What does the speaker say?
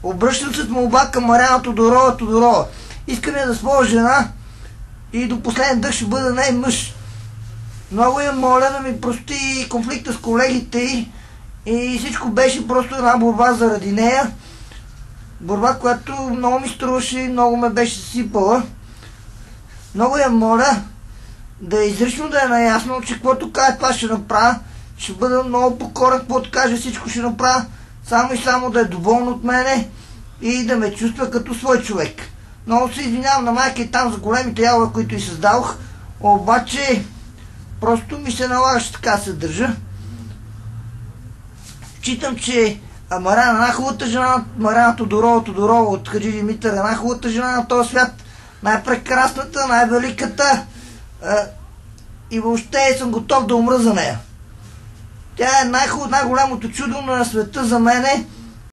Обръщам се с молба към Мариана Тодорова. Искам я да своя жена и до последен дъх ще бъда ней мъж. Много я моля да ми прости конфликта с колегите и всичко беше просто една борба заради нея. Борба, която много ми струваше и много ме беше сипала. Много я моля да изрично да е наясно, че каквото каже това ще направя. Ще бъда много покорен, каквото каже всичко ще направя. Само и само да е доволна от мене и да ме чувства като свой човек. Много се извинявам на майка и там за големите ялове, които й създадох. Обаче просто ми се налагаше така да се държа. Считам, че Мариана е една хубавата жена, Мариана Тодорова от Хаджи Димитър е една хубавата жена на този свят. Най-прекрасната, най-великата и въобще съм готов да умра за нея. Тя е най-голямото чудо на света за мене.